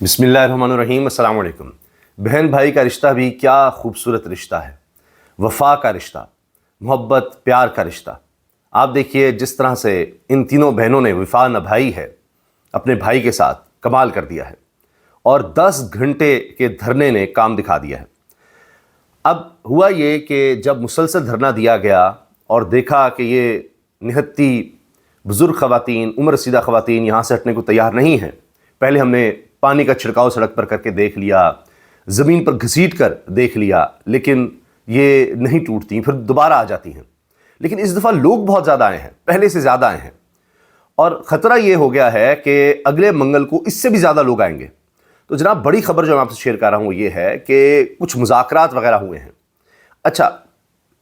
بسم اللہ الرحمن الرحیم۔ السلام علیکم۔ بہن بھائی کا رشتہ بھی کیا خوبصورت رشتہ ہے، وفا کا رشتہ، محبت پیار کا رشتہ۔ آپ دیکھیے جس طرح سے ان تینوں بہنوں نے وفا نبھائی ہے، اپنے بھائی کے ساتھ کمال کر دیا ہے، اور 10 گھنٹے کے دھرنے نے کام دکھا دیا ہے۔ اب ہوا یہ کہ جب مسلسل دھرنا دیا گیا اور دیکھا کہ یہ نہتی بزرگ خواتین، عمر رسیدہ خواتین یہاں سے ہٹنے کو تیار نہیں ہیں، پہلے ہم نے پانی کا چھڑکاؤ سڑک پر کر کے دیکھ لیا، زمین پر گھسیٹ کر دیکھ لیا، لیکن یہ نہیں ٹوٹتی، پھر دوبارہ آ جاتی ہیں۔ لیکن اس دفعہ لوگ بہت زیادہ آئے ہیں، پہلے سے زیادہ آئے ہیں، اور خطرہ یہ ہو گیا ہے کہ اگلے منگل کو اس سے بھی زیادہ لوگ آئیں گے۔ تو جناب بڑی خبر جو میں آپ سے شیئر کر رہا ہوں وہ یہ ہے کہ کچھ مذاکرات وغیرہ ہوئے ہیں۔ اچھا،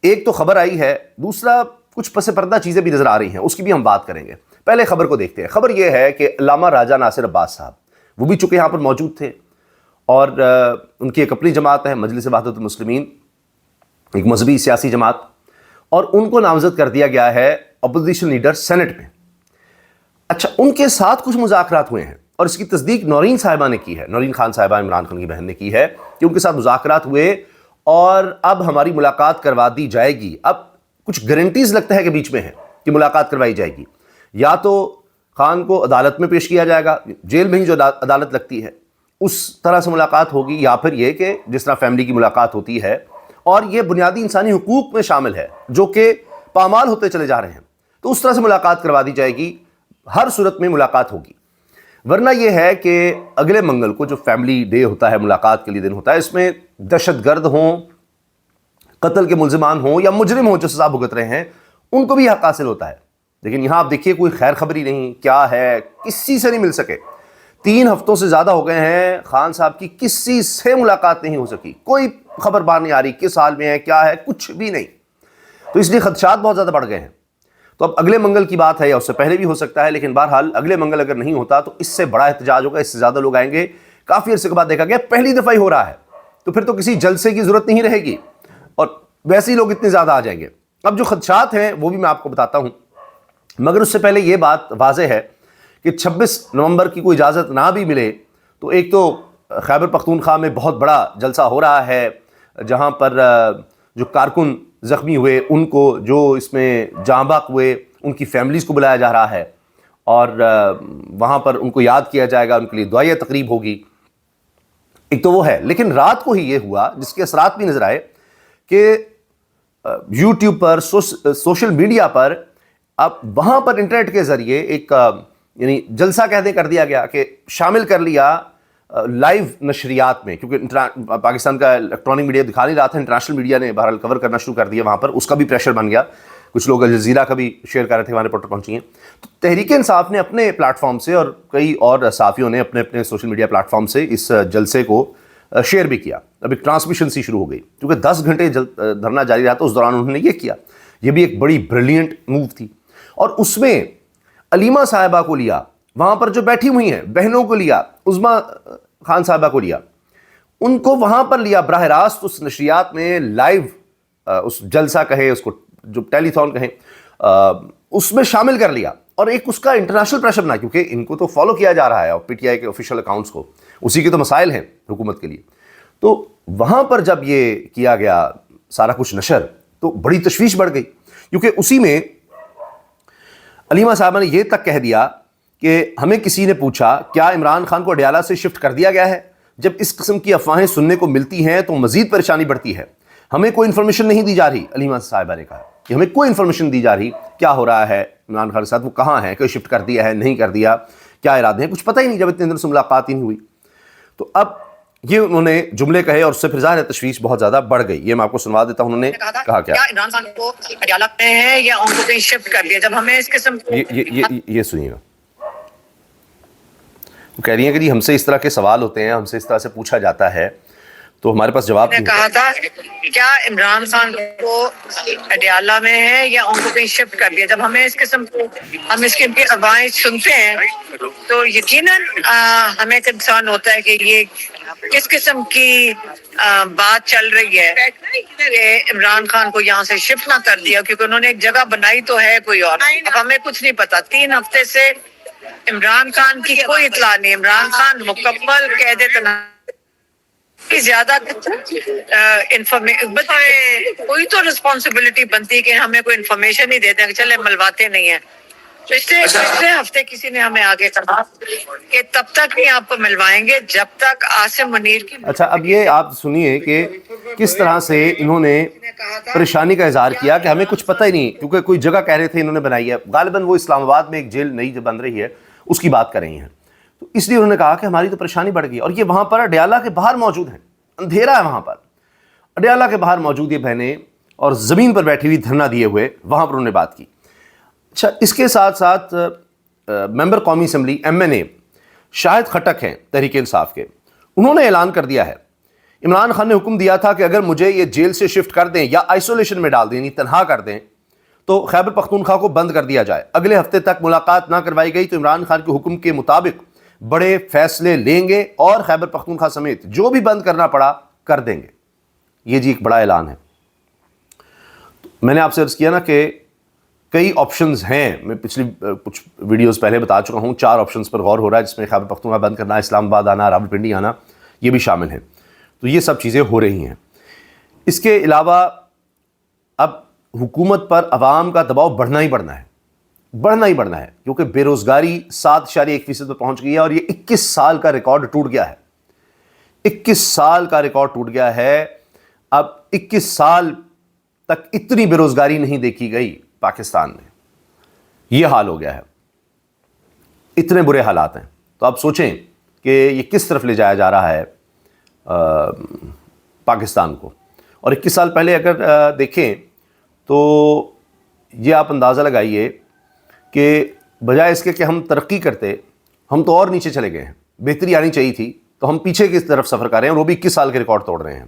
ایک تو خبر آئی ہے، دوسرا کچھ پس پردہ چیزیں بھی نظر آ رہی ہیں، اس کی بھی ہم بات کریں گے۔ پہلے خبر کو دیکھتے ہیں۔ خبر یہ ہے کہ علامہ راجہ ناصر عباس صاحب وہ بھی چونکہ یہاں پر موجود تھے، اور ان کی ایک اپنی جماعت ہے مجلس وحدت المسلمین، ایک مذہبی سیاسی جماعت، اور ان کو نامزد کر دیا گیا ہے اپوزیشن لیڈر سینٹ میں۔ اچھا، ان کے ساتھ کچھ مذاکرات ہوئے ہیں، اور اس کی تصدیق نورین صاحبہ نے کی ہے، نورین خان صاحبہ عمران خان کی بہن نے کی ہے کہ ان کے ساتھ مذاکرات ہوئے اور اب ہماری ملاقات کروا دی جائے گی۔ اب کچھ گارنٹیز لگتا ہے کہ بیچ میں ہیں کہ ملاقات کروائی جائے گی، یا تو خان کو عدالت میں پیش کیا جائے گا، جیل میں ہی جو عدالت لگتی ہے اس طرح سے ملاقات ہوگی، یا پھر یہ کہ جس طرح فیملی کی ملاقات ہوتی ہے، اور یہ بنیادی انسانی حقوق میں شامل ہے جو کہ پامال ہوتے چلے جا رہے ہیں، تو اس طرح سے ملاقات کروا دی جائے گی۔ ہر صورت میں ملاقات ہوگی، ورنہ یہ ہے کہ اگلے منگل کو جو فیملی ڈے ہوتا ہے، ملاقات کے لیے دن ہوتا ہے، اس میں دہشت گرد ہوں، قتل کے ملزمان ہوں، یا مجرم ہوں جو سزا بھگت رہے ہیں، ان کو بھی حق حاصل ہوتا ہے۔ لیکن یہاں آپ دیکھیے کوئی خیر خبری نہیں، کیا ہے، کسی سے نہیں مل سکے۔ 3 ہفتوں سے زیادہ ہو گئے ہیں، خان صاحب کی کسی سے ملاقات نہیں ہو سکی، کوئی خبر باہر نہیں آ رہی، کس حال میں ہے، کیا ہے، کچھ بھی نہیں۔ تو اس لیے خدشات بہت زیادہ بڑھ گئے ہیں۔ تو اب اگلے منگل کی بات ہے، یا اس سے پہلے بھی ہو سکتا ہے، لیکن بہرحال اگلے منگل اگر نہیں ہوتا تو اس سے بڑا احتجاج ہوگا، اس سے زیادہ لوگ آئیں گے۔ کافی عرصے کے بعد دیکھا گیا پہلی دفعہ ہی ہو رہا ہے، تو پھر تو کسی جلسے کی ضرورت نہیں رہے گی، اور ویسے ہی لوگ اتنے زیادہ آ جائیں گے۔ اب جو خدشات ہیں وہ بھی میں آپ کو بتاتا ہوں، مگر اس سے پہلے یہ بات واضح ہے کہ 26 نومبر کی کوئی اجازت نہ بھی ملے تو ایک تو خیبر پختونخوا میں بہت بڑا جلسہ ہو رہا ہے، جہاں پر جو کارکن زخمی ہوئے ان کو، جو اس میں جاں بحق ہوئے ان کی فیملیز کو بلایا جا رہا ہے، اور وہاں پر ان کو یاد کیا جائے گا، ان کے لیے دعائیہ تقریب ہوگی۔ ایک تو وہ ہے، لیکن رات کو ہی یہ ہوا جس کے اثرات بھی نظر آئے کہ یوٹیوب پر، سوشل میڈیا پر، اب وہاں پر انٹرنیٹ کے ذریعے ایک یعنی جلسہ کر دیا گیا کہ شامل کر لیا لائیو نشریات میں، کیونکہ پاکستان کا الیکٹرانک میڈیا دکھا نہیں رہا تھا، انٹرنیشنل میڈیا نے بہرحال کور کرنا شروع کر دیا وہاں پر، اس کا بھی پریشر بن گیا۔ کچھ لوگ الجزیرہ کا بھی شیئر کر رہے تھے، ہمارے رپورٹر پہنچی ہیں۔ تو تحریک انصاف نے اپنے پلیٹ فارم سے، اور کئی اور صحافیوں نے اپنے اپنے سوشل میڈیا پلیٹ فارم سے اس جلسے کو شیئر بھی کیا۔ اب ایک ٹرانسمیشن سی شروع ہو گئی، کیونکہ 10 گھنٹے دھرنا جاری رہا، تو اس دوران انہوں نے یہ کیا۔ یہ بھی ایک بڑی بریلینٹ موو تھی، اور اس میں علیمہ صاحبہ کو لیا، وہاں پر جو بیٹھی ہوئی ہیں بہنوں کو لیا، عظمیٰ خان صاحبہ کو لیا، ان کو وہاں پر لیا براہ راست اس نشریات میں لائیو، اس جلسہ کہیں، اس کو جو ٹیلی تھون کہیں، اس میں شامل کر لیا، اور ایک اس کا انٹرنیشنل پریشر بنا، کیونکہ ان کو تو فالو کیا جا رہا ہے، اور پی ٹی آئی کے آفیشیل اکاؤنٹس کو، اسی کے تو مسائل ہیں حکومت کے لیے۔ تو وہاں پر جب یہ کیا گیا سارا کچھ نشر، تو بڑی تشویش بڑھ گئی، کیونکہ اسی میں علیمہ صاحبہ نے یہ تک کہہ دیا کہ ہمیں کسی نے پوچھا کیا عمران خان کو اڈیالہ سے شفٹ کر دیا گیا ہے؟ جب اس قسم کی افواہیں سننے کو ملتی ہیں تو مزید پریشانی بڑھتی ہے، ہمیں کوئی انفارمیشن نہیں دی جا رہی۔ علیمہ صاحبہ نے کہا کہ ہمیں کوئی انفارمیشن دی جا رہی، کیا ہو رہا ہے عمران خان کے ساتھ، وہ کہاں ہے، کوئی شفٹ کر دیا ہے نہیں کر دیا، کیا ارادے ہیں، کچھ پتہ ہی نہیں، جب اتنے دن سے ملاقات ہی نہیں ہوئی۔ تو اب یہ انہوں نے جملے کہے، اور اس سے پھر ظاہر ہے تشویش بہت زیادہ بڑھ گئی۔ یہ میں آپ کو سنوا دیتا ہوں، انہوں نے کہا کیا عمران خان کو اڈیالہ میں ہے یا ان کو کہیں شفٹ کر دیا، جب ہمیں اس قسم یہ سنیے گا۔ وہ کہہ رہی ہیں کہ جی ہم سے اس طرح کے سوال ہوتے ہیں، ہم سے اس طرح سے پوچھا جاتا ہے، تو ہمارے پاس جواب نہیں۔ کہا تھا کیا عمران خان کو اڈیالہ میں ہے یا ان کو کہیں شفٹ کر دیا، جب ہمیں اس قسم ہم اس کی افواہیں سنتے ہیں تو یقیناً ہمیں کنسرن ہوتا ہے کہ یہ کس قسم کی بات چل رہی ہے کہ عمران خان کو یہاں سے شفٹ نہ کر دیا، کیونکہ انہوں نے ایک جگہ بنائی تو ہے کوئی اور، اب ہمیں کچھ نہیں پتا۔ 3 ہفتے سے عمران خان کی کوئی اطلاع نہیں. عمران خان مکمل قید تنہا زیادہ کوئی تو رسپانسبلٹی بنتی ہے کہ ہمیں کوئی انفارمیشن نہیں دیتے کہ چلے ملواتے نہیں ہیں. پچھلے ہفتے کسی نے ہمیں آگے کہا کہ تب تک نہیں آپ کو ملوائیں گے جب تک عاصم منیر کی. اچھا اب یہ آپ سنیے کہ کس طرح سے انہوں نے پریشانی کا اظہار کیا کہ ہمیں کچھ پتہ ہی نہیں، کیونکہ کوئی جگہ کہہ رہے تھے انہوں نے بنائی ہے، غالباً وہ اسلام آباد میں ایک جیل نئی جو بن رہی ہے اس کی بات کر رہی ہیں، تو اس لیے انہوں نے کہا کہ ہماری تو پریشانی بڑھ گئی. اور یہ وہاں پر اڈیالہ کے باہر موجود ہیں، اندھیرا ہے وہاں پر، اڈیالہ کے باہر موجود یہ بہنیں اور زمین پر بیٹھی ہوئی دھرنا دیے ہوئے وہاں پر انہوں نے بات کی. اچھا اس کے ساتھ ساتھ ممبر قومی اسمبلی MNA شاہد خٹک ہیں تحریک انصاف کے، انہوں نے اعلان کر دیا ہے عمران خان نے حکم دیا تھا کہ اگر مجھے یہ جیل سے شفٹ کر دیں یا آئسولیشن میں ڈال دیں، یعنی تنہا کر دیں، تو خیبر پختونخوا کو بند کر دیا جائے. اگلے ہفتے تک ملاقات نہ کروائی گئی تو عمران خان کے حکم کے مطابق بڑے فیصلے لیں گے اور خیبر پختونخوا سمیت جو بھی بند کرنا پڑا کر دیں گے. یہ جی ایک بڑا اعلان ہے. میں نے آپ سے عرض کیا نا کہ کئی آپشنز ہیں، میں پچھلی کچھ ویڈیوز پہلے بتا چکا ہوں، 4 آپشنز پر غور ہو رہا ہے جس میں خیبر پختونخوا بند کرنا، اسلام آباد آنا، راولپنڈی آنا، یہ بھی شامل ہیں. تو یہ سب چیزیں ہو رہی ہیں. اس کے علاوہ اب حکومت پر عوام کا دباؤ بڑھنا ہی بڑھنا ہے کیونکہ بے روزگاری 7.1% پر پہنچ گئی ہے اور یہ 21 سال کا ریکارڈ ٹوٹ گیا ہے. 21 سال کا ریکارڈ ٹوٹ گیا ہے. اب 21 سال تک اتنی بے روزگاری نہیں دیکھی گئی پاکستان میں. یہ حال ہو گیا ہے، اتنے برے حالات ہیں. تو آپ سوچیں کہ یہ کس طرف لے جایا جا رہا ہے پاکستان کو. اور 21 سال پہلے اگر دیکھیں تو یہ آپ اندازہ لگائیے کہ بجائے اس کے کہ ہم ترقی کرتے، ہم تو اور نیچے چلے گئے ہیں. بہتری آنی چاہیے تھی تو ہم پیچھے کی طرف سفر کر رہے ہیں اور وہ بھی 21 سال کے ریکارڈ توڑ رہے ہیں.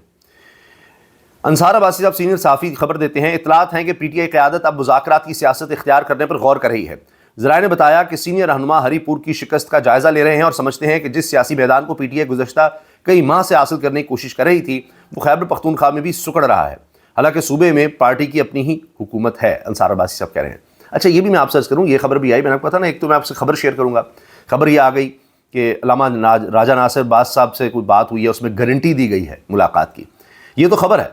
انصار عباسی صاحب سینئر صحافی خبر دیتے ہیں، اطلاعات ہیں کہ PTI قیادت اب مذاکرات کی سیاست اختیار کرنے پر غور کر رہی ہے. ذرائع نے بتایا کہ سینئر رہنما ہری پور کی شکست کا جائزہ لے رہے ہیں اور سمجھتے ہیں کہ جس سیاسی میدان کو PTI گزشتہ کئی ماہ سے حاصل کرنے کی کوشش کر رہی تھی وہ خیبر پختونخوا میں بھی سکڑ رہا ہے. حالانکہ صوبے میں پارٹی کی اپنی ہی حکومت ہے، انصار عباسی صاحب کہہ رہے ہیں. اچھا یہ بھی میں آپ سے عرض کروں، یہ خبر بھی آئی، میں نے پتا نا، ایک تو میں آپ سے خبر شیئر کروں گا. خبر یہ آ گئی کہ علامہ راجہ ناصر باز صاحب سے کوئی بات ہوئی ہے، اس میں گارنٹی دی گئی ہے ملاقات کی. یہ تو خبر ہے.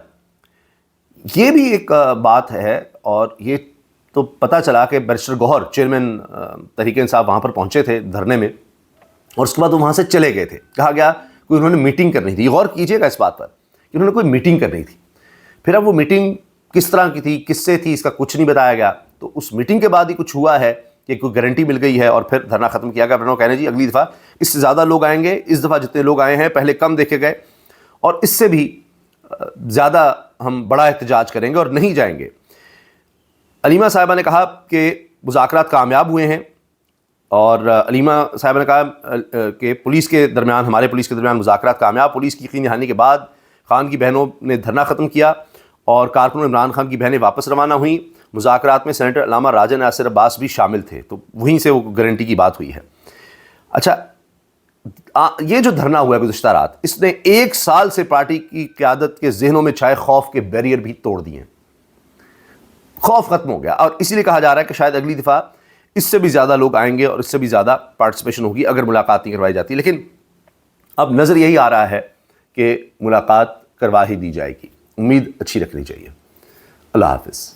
یہ بھی ایک بات ہے اور یہ تو پتہ چلا کہ بیرسٹر گوہر چیئرمین تحریک انصاف وہاں پر پہنچے تھے دھرنے میں اور اس کے بعد وہ وہاں سے چلے گئے تھے. کہا گیا کوئی انہوں نے میٹنگ کرنی تھی. غور کیجئے گا اس بات پر کہ انہوں نے کوئی میٹنگ کرنی تھی. پھر اب وہ میٹنگ کس طرح کی تھی، کس سے تھی، اس کا کچھ نہیں بتایا گیا. تو اس میٹنگ کے بعد ہی کچھ ہوا ہے کہ کوئی گارنٹی مل گئی ہے اور پھر دھرنا ختم کیا گیا. پھر وہ کہنے جی اگلی دفعہ اس سے زیادہ لوگ آئیں گے، اس دفعہ جتنے لوگ آئے ہیں پہلے کم دیکھے گئے اور اس سے بھی زیادہ ہم بڑا احتجاج کریں گے اور نہیں جائیں گے. علیمہ صاحبہ نے کہا کہ مذاکرات کامیاب ہوئے ہیں اور علیمہ صاحبہ نے کہا کہ پولیس کے درمیان، ہمارے پولیس کے درمیان مذاکرات کامیاب. پولیس کی یقین دہانی کے بعد خان کی بہنوں نے دھرنا ختم کیا اور کارکنوں عمران خان کی بہنیں واپس روانہ ہوئیں. مذاکرات میں سینیٹر علامہ راجہ ناصر عباس بھی شامل تھے، تو وہیں سے وہ گارنٹی کی بات ہوئی ہے. اچھا یہ جو دھرنا ہوا ہے گزشتہ رات، اس نے 1 سال سے پارٹی کی قیادت کے ذہنوں میں چھائے خوف کے بیریئر بھی توڑ دیے. خوف ختم ہو گیا اور اسی لیے کہا جا رہا ہے کہ شاید اگلی دفعہ اس سے بھی زیادہ لوگ آئیں گے اور اس سے بھی زیادہ پارٹیسپیشن ہوگی اگر ملاقات نہیں کروائی جاتی. لیکن اب نظر یہی آ رہا ہے کہ ملاقات کروا ہی دی جائے گی. امید اچھی رکھنی چاہیے. اللہ حافظ.